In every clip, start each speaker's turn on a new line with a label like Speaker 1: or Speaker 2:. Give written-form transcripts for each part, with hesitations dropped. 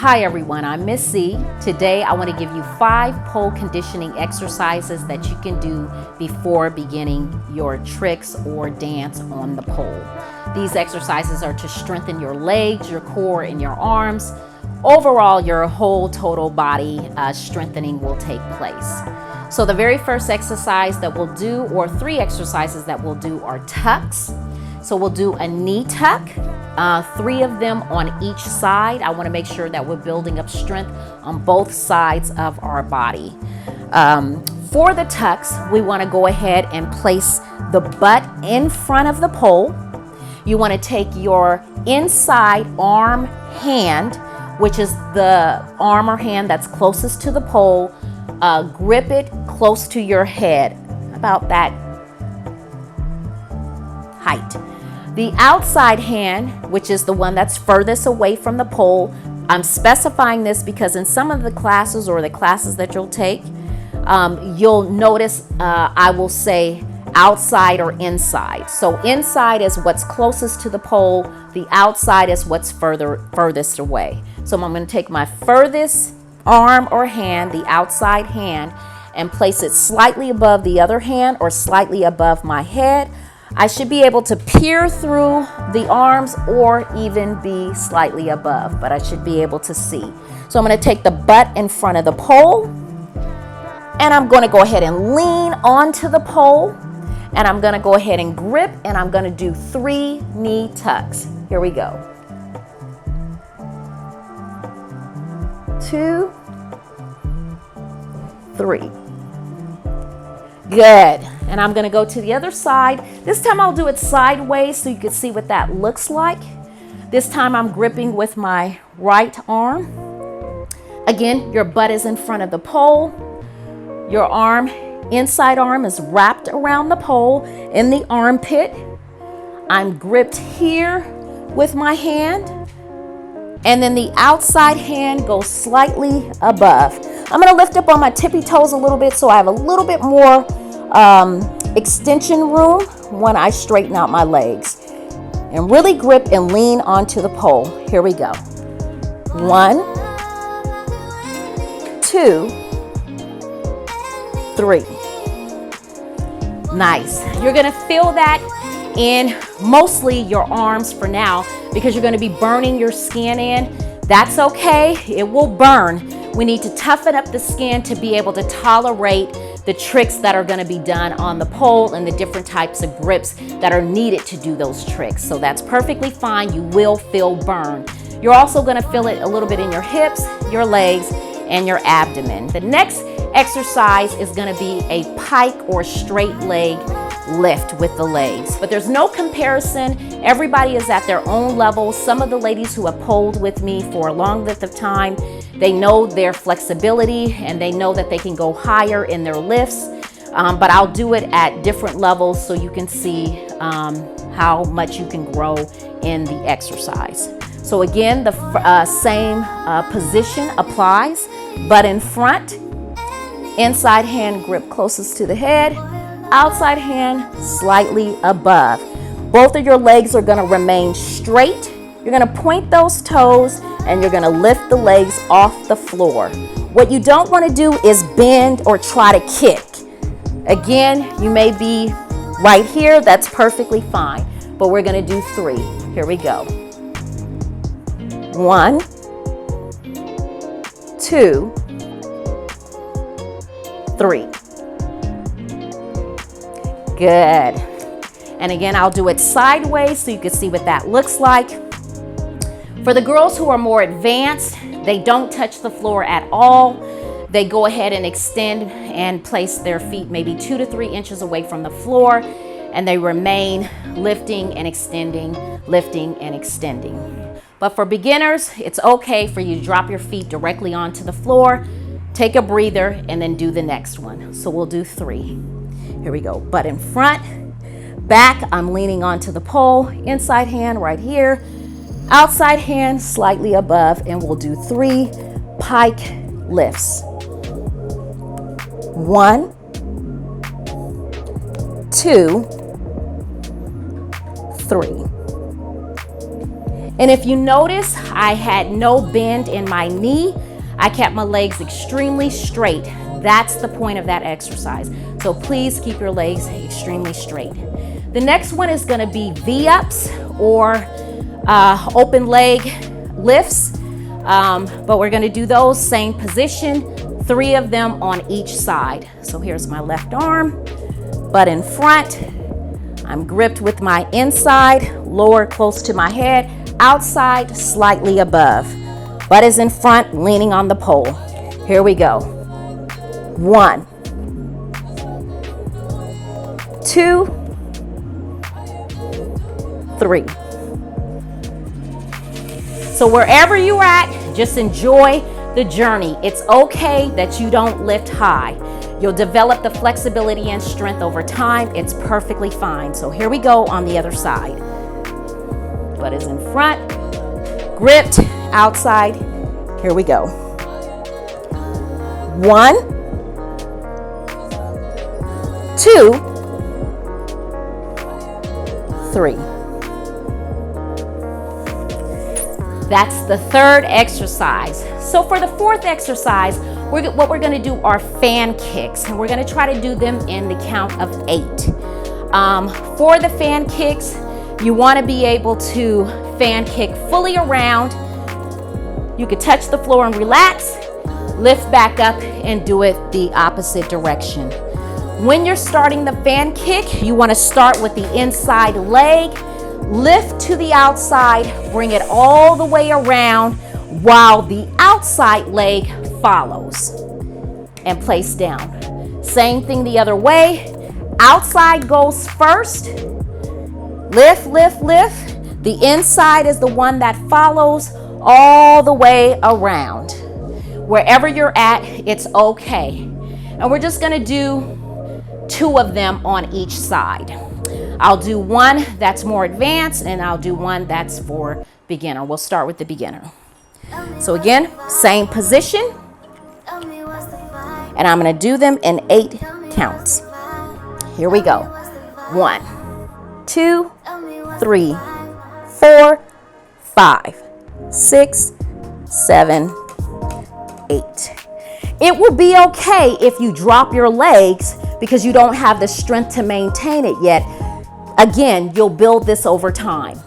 Speaker 1: Hi everyone, I'm Miss C. Today I want to give you 5 pole conditioning exercises that you can do before beginning your tricks or dance on the pole. These exercises are to strengthen your legs, your core, and your arms. Overall, your whole total body strengthening will take place. So the very first exercise that we'll do, or 3 exercises that we'll do, are tucks. So we'll do a knee tuck, 3 of them on each side. I want to make sure that we're building up strength on both sides of our body. For the tucks, we want to go ahead and place the butt in front of the pole. You want to take your inside arm hand, which is the arm or hand that's closest to the pole, grip it close to your head, about that height. The outside hand, which is the one that's furthest away from the pole, I'm specifying this because in some of the classes or the classes that you'll take, you'll notice I will say outside or inside. So inside is what's closest to the pole, the outside is what's furthest away. So I'm going to take my furthest arm or hand, the outside hand, and place it slightly above the other hand or slightly above my head. I should be able to peer through the arms or even be slightly above, but I should be able to see. So I'm going to take the butt in front of the pole, and I'm going to go ahead and lean onto the pole, and I'm going to go ahead and grip, and I'm going to do 3 knee tucks. Here we go. 2, 3. Good. And I'm going to go to the other side. This time I'll do it sideways so you can see what that looks like. This time I'm gripping with my right arm. Again, your butt is in front of the pole. Your arm, inside arm, is wrapped around the pole in the armpit. I'm gripped here with my hand. And then the outside hand goes slightly above. I'm going to lift up on my tippy toes a little bit so I have a little bit more extension room when I straighten out my legs. And really grip and lean onto the pole. Here we go. 1, 2, 3. Nice. You're going to feel that in mostly your arms for now because you're going to be burning your skin in. That's okay. It will burn. We need to toughen up the skin to be able to tolerate the tricks that are going to be done on the pole and the different types of grips that are needed to do those tricks. So that's perfectly fine. You will feel burn. You're also going to feel it a little bit in your hips, your legs, and your abdomen. The next exercise is going to be a pike or straight leg lift with the legs. But there's no comparison. Everybody is at their own level. Some of the ladies who have poled with me for a long length of time, they know their flexibility and they know that they can go higher in their lifts. But I'll do it at different levels so you can see how much you can grow in the exercise. So again, the same position applies, butt in front, inside hand grip closest to the head, outside hand slightly above. Both of your legs are going to remain straight. You're going to point those toes and you're going to lift the legs off the floor. What you don't want to do is bend or try to kick. Again, you may be right here. That's perfectly fine. But we're going to do 3. Here we go. 1, 2, 3. Good. And again, I'll do it sideways so you can see what that looks like. For the girls who are more advanced, they don't touch the floor at all. They go ahead and extend and place their feet maybe 2 to 3 inches away from the floor, and they remain lifting and extending, lifting and extending. But for beginners, it's okay for you to drop your feet directly onto the floor, take a breather, and then do the next one. So we'll do 3. Here we go. Butt in front, back, I'm leaning onto the pole, inside hand right here, outside hand slightly above, and we'll do 3 pike lifts. 1, 2, 3. And if you notice, I had no bend in my knee. I kept my legs extremely straight. That's the point of that exercise. So please keep your legs extremely straight. The next one is gonna be V-ups or open leg lifts. But we're gonna do those same position, 3 of them on each side. So here's my left arm, butt in front. I'm gripped with my inside, lower close to my head, outside slightly above. Butt is in front, leaning on the pole. Here we go. 1, 2, 3. So wherever you're at, just enjoy the journey. It's okay that you don't lift high. You'll develop the flexibility and strength over time. It's perfectly fine. So here we go on the other side. Butt is in front, gripped, outside. Here we go. 1, 2, 3. That's the third exercise. So for the fourth exercise, what we're gonna do are fan kicks, and we're gonna try to do them in the count of 8. For the fan kicks, you wanna be able to fan kick fully around. You could touch the floor and relax, lift back up and do it the opposite direction. When you're starting the fan kick, you wanna start with the inside leg, lift to the outside, bring it all the way around while the outside leg follows and place down. Same thing the other way. Outside goes first. Lift, lift, lift. The inside is the one that follows all the way around. Wherever you're at, it's okay. And we're just gonna do 2 of them on each side. I'll do one that's more advanced and I'll do one that's for beginner. We'll start with the beginner. So again, same position. And I'm gonna do them in 8 counts. Here we go. 1, 2, 3, 4, 5, 6, 7, 8. It will be okay if you drop your legs because you don't have the strength to maintain it yet. Again, you'll build this over time.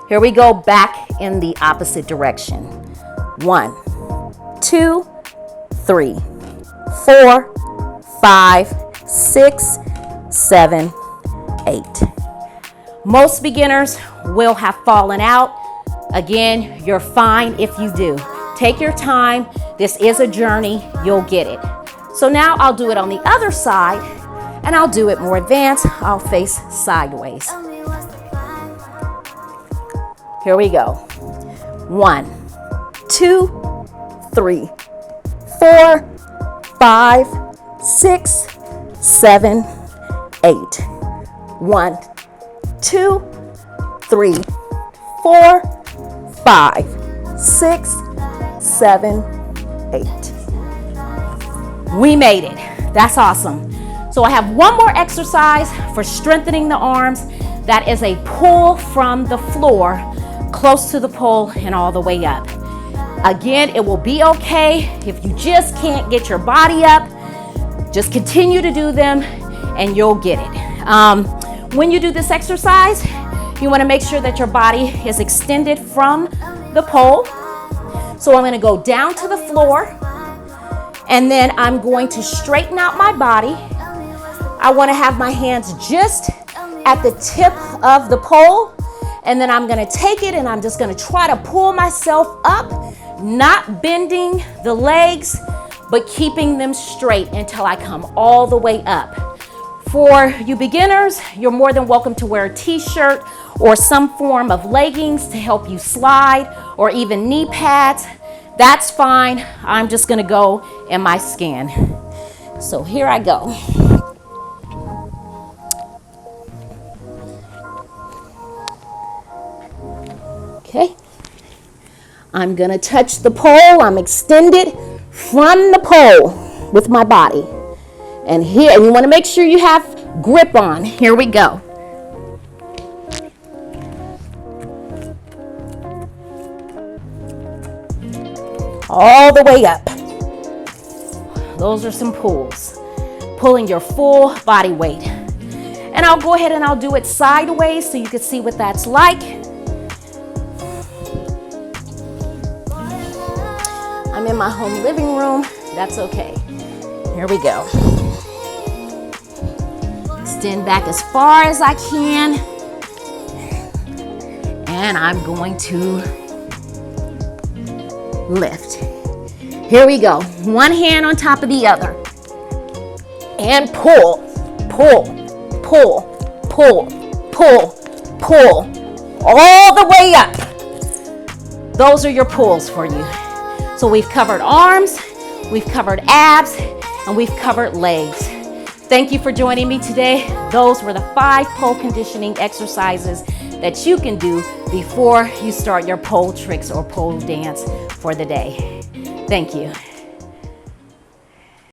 Speaker 1: Here we go, back in the opposite direction. 1, 2, 3, 4, 5, 6, 7, 8. Most beginners will have fallen out. Again, you're fine if you do. Take your time. This is a journey. You'll get it. So now I'll do it on the other side, and I'll do it more advanced. I'll face sideways. Here we go. 1, 2, 3, 4, 5, 6, 7, 8. 1, 2, 3, 4, 5, 6, 7, 8. We made it. That's awesome. So I have one more exercise for strengthening the arms. That is a pull from the floor, close to the pole and all the way up. Again, it will be okay if you just can't get your body up. Just continue to do them and you'll get it. When you do this exercise, you want to make sure that your body is extended from the pole. So I'm going to go down to the floor and then I'm going to straighten out my body. I want to have my hands just at the tip of the pole, and then I'm going to take it and I'm just going to try to pull myself up, not bending the legs, but keeping them straight until I come all the way up. For you beginners, you're more than welcome to wear a t-shirt or some form of leggings to help you slide, or even knee pads. That's fine. I'm just going to go in my scan. So here I go. Okay, I'm gonna touch the pole. I'm extended from the pole with my body. And here, you wanna make sure you have grip on. Here we go. all the way up. Those are some pulls, pulling your full body weight. And I'll go ahead and I'll do it sideways so you can see what that's like. I'm in my home living room. That's okay. Here we go. Extend back as far as I can. And I'm going to lift. Here we go. One hand on top of the other. And pull, pull, pull, pull, pull, pull. All the way up. Those are your pulls for you. So we've covered arms, we've covered abs, and we've covered legs. Thank you for joining me today. Those were the 5 pole conditioning exercises that you can do before you start your pole tricks or pole dance for the day. Thank you.